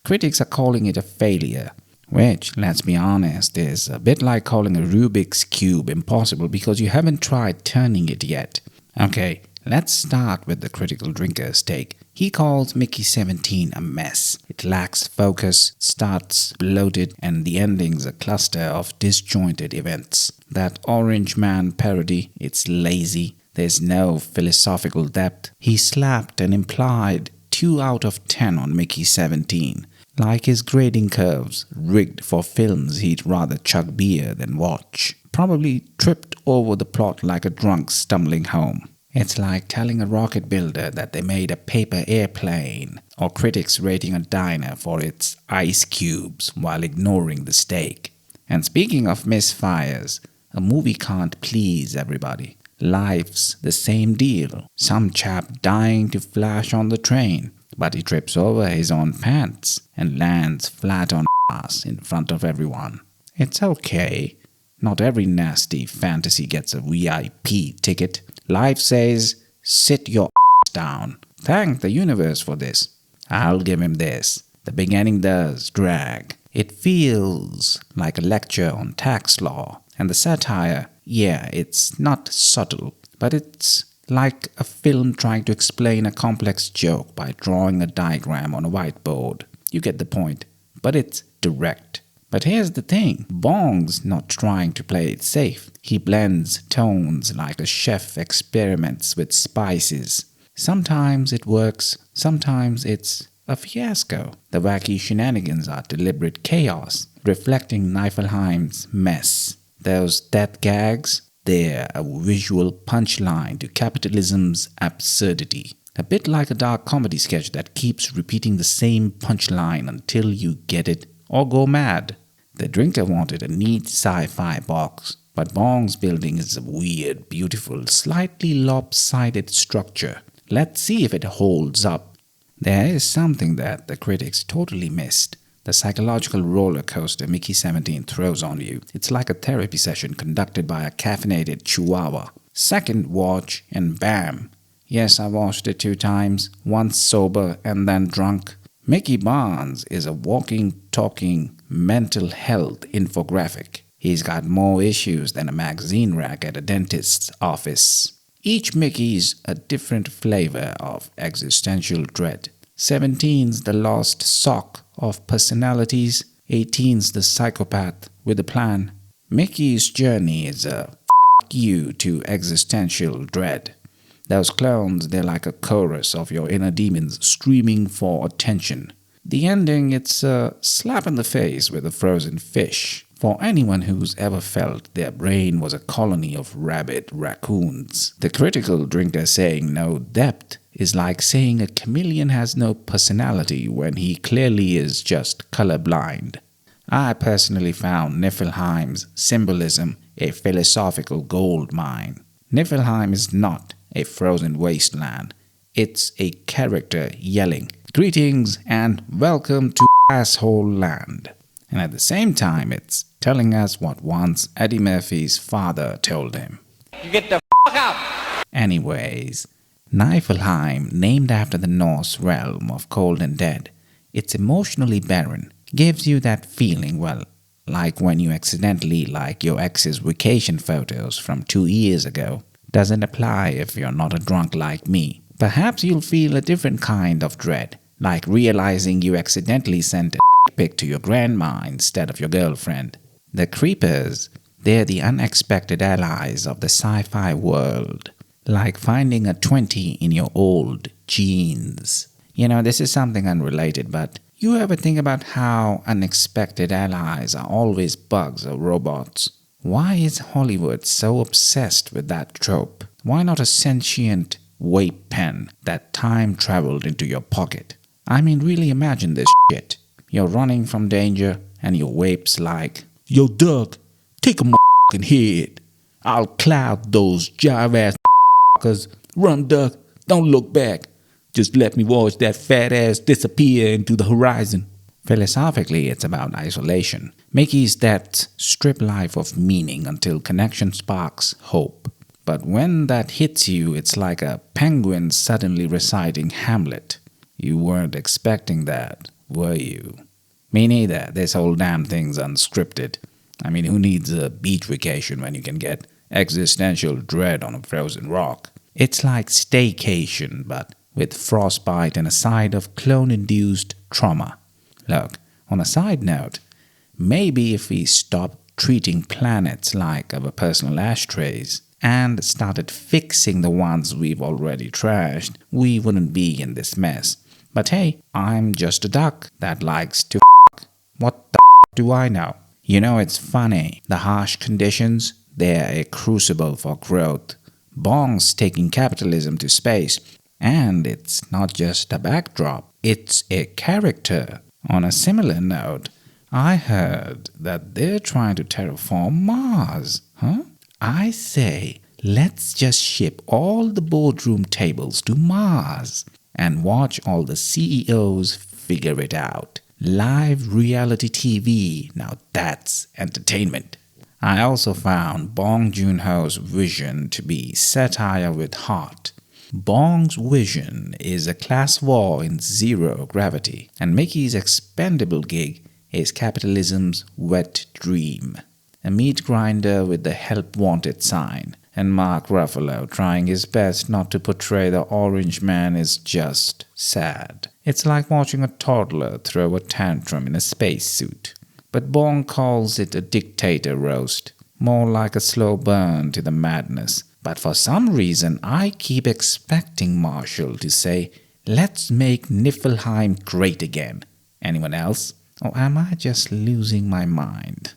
Critics are calling it a failure, which, let's be honest, is a bit like calling a Rubik's Cube impossible because you haven't tried turning it yet. Okay, let's start with the critical drinker's take. He calls Mickey 17 a mess. It lacks focus, starts bloated, and the ending's a cluster of disjointed events. That Orange Man parody, it's lazy. There's no philosophical depth. He slapped an implied 2 out of 10 on Mickey 17. Like his grading curves, rigged for films he'd rather chug beer than watch. Probably tripped over the plot like a drunk stumbling home. It's like telling a rocket builder that they made a paper airplane, or critics rating a diner for its ice cubes while ignoring the steak. And speaking of misfires, a movie can't please everybody. Life's the same deal. Some chap dying to flash on the train, but he trips over his own pants and lands flat on ass in front of everyone. It's okay. Not every nasty fantasy gets a VIP ticket. Life says, sit your ass down. Thank the universe for this. I'll give him this. The beginning does drag. It feels like a lecture on tax law. And the satire, yeah, it's not subtle, but it's like a film trying to explain a complex joke by drawing a diagram on a whiteboard. You get the point. But it's direct. But here's the thing, Bong's not trying to play it safe. He blends tones like a chef experiments with spices. Sometimes it works, sometimes it's a fiasco. The wacky shenanigans are deliberate chaos, reflecting Niflheim's mess. Those death gags, they're a visual punchline to capitalism's absurdity. A bit like a dark comedy sketch that keeps repeating the same punchline until you get it or go mad. The drinker wanted a neat sci-fi box, but Bong's building is a weird, beautiful, slightly lopsided structure. Let's see if it holds up. There is something that the critics totally missed. The psychological roller coaster Mickey 17 throws on you. It's like a therapy session conducted by a caffeinated chihuahua. Second watch and bam. Yes, I watched it 2 times, once sober and then drunk. Mickey Barnes is a walking, talking mental health infographic. He's got more issues than a magazine rack at a dentist's office. Each Mickey's a different flavor of existential dread. 17's the lost sock of personalities. 18's the psychopath with a plan. Mickey's journey is a f*** you to existential dread. Those clones, they're like a chorus of your inner demons screaming for attention. The ending, it's a slap in the face with a frozen fish. For anyone who's ever felt their brain was a colony of rabid raccoons. The critical drinker saying no depth is like saying a chameleon has no personality when he clearly is just colorblind. I personally found Niflheim's symbolism a philosophical gold mine. Niflheim is not a frozen wasteland. It's a character yelling, "Greetings and welcome to asshole land." And at the same time, it's telling us what once Eddie Murphy's father told him. You get the f*** out! Anyways, Niflheim, named after the Norse realm of cold and dead, it's emotionally barren, gives you that feeling, well, like when you accidentally like your ex's vacation photos from 2 years ago. Doesn't apply if you're not a drunk like me. Perhaps you'll feel a different kind of dread, like realizing you accidentally sent a pic to your grandma instead of your girlfriend. The creepers, they're the unexpected allies of the sci-fi world, like finding a 20 in your old jeans. You know, this is something unrelated, but you ever think about how unexpected allies are always bugs or robots? Why is Hollywood so obsessed with that trope? Why not a sentient vape pen that time traveled into your pocket? I mean, really imagine this shit. You're running from danger and your vape's like, "Yo, Doug, take a motherfucking hit. I'll cloud those jive-ass motherfuckers. Run, Doug. Don't look back. Just let me watch that fat ass disappear into the horizon." Philosophically, it's about isolation. Mickey's that strip life of meaning until connection sparks hope. But when that hits you, it's like a penguin suddenly reciting Hamlet. You weren't expecting that, were you? Me neither. This whole damn thing's unscripted. I mean, who needs a beach vacation when you can get existential dread on a frozen rock? It's like staycation, but with frostbite and a side of clone-induced trauma. Look, on a side note, maybe if we stopped treating planets like our personal ashtrays and started fixing the ones we've already trashed, we wouldn't be in this mess. But hey, I'm just a duck that likes to f**k. What the f**k do I know? You know, it's funny. The harsh conditions, they're a crucible for growth. Bong's taking capitalism to space. And it's not just a backdrop, it's a character. On a similar note, I heard that they're trying to terraform Mars. Huh? I say, let's just ship all the boardroom tables to Mars and watch all the CEOs figure it out. Live reality TV, now that's entertainment. I also found Bong Joon-ho's vision to be satire with heart. Bong's vision is a class war in zero gravity, and Mickey's expendable gig is capitalism's wet dream. A meat grinder with the help wanted sign, and Mark Ruffalo trying his best not to portray the orange man is just sad. It's like watching a toddler throw a tantrum in a spacesuit. But Bong calls it a dictator roast, more like a slow burn to the madness. But for some reason, I keep expecting Marshall to say, "Let's make Niflheim great again." Anyone else? Or am I just losing my mind?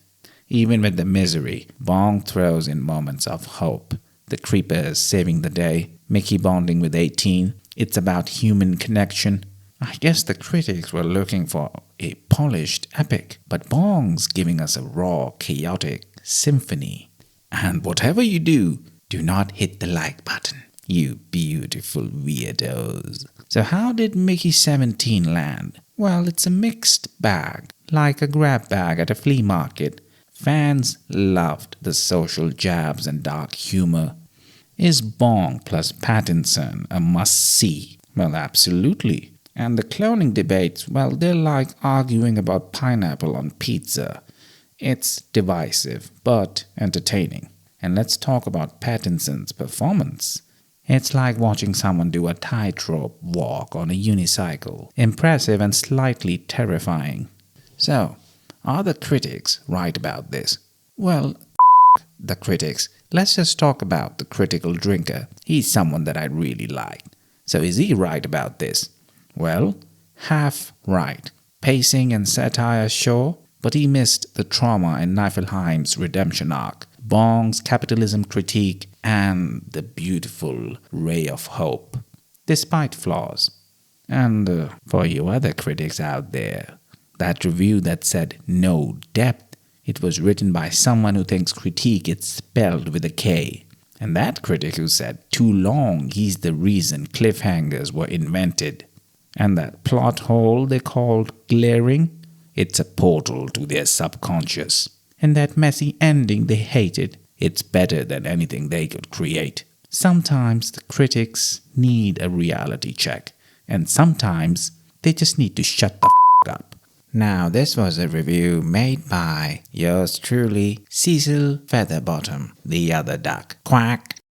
Even with the misery, Bong throws in moments of hope. The creepers saving the day, Mickey bonding with 18. It's about human connection. I guess the critics were looking for a polished epic, but Bong's giving us a raw, chaotic symphony. And whatever you do not hit the like button, you beautiful weirdos. So how did Mickey 17 land? Well, it's a mixed bag, like a grab bag at a flea market. Fans loved the social jabs and dark humor. Is Bong plus Pattinson a must-see? Well, absolutely. And the cloning debates, well, they're like arguing about pineapple on pizza. It's divisive, but entertaining. And let's talk about Pattinson's performance. It's like watching someone do a tightrope walk on a unicycle. Impressive and slightly terrifying. So, are the critics right about this? Well, the critics. Let's just talk about the critical drinker. He's someone that I really like. So is he right about this? Well, half right. Pacing and satire, sure, but he missed the trauma in Niflheim's redemption arc, Bong's capitalism critique, and the beautiful ray of hope, despite flaws. And for you other critics out there, that review that said no depth, it was written by someone who thinks critique is spelled with a K. And that critic who said too long, he's the reason cliffhangers were invented. And that plot hole they called glaring, it's a portal to their subconscious. And that messy ending they hated, it's better than anything they could create. Sometimes the critics need a reality check, and sometimes they just need to shut the f*** up. Now, this was a review made by yours truly, Cecil Featherbottom, the other duck. Quack.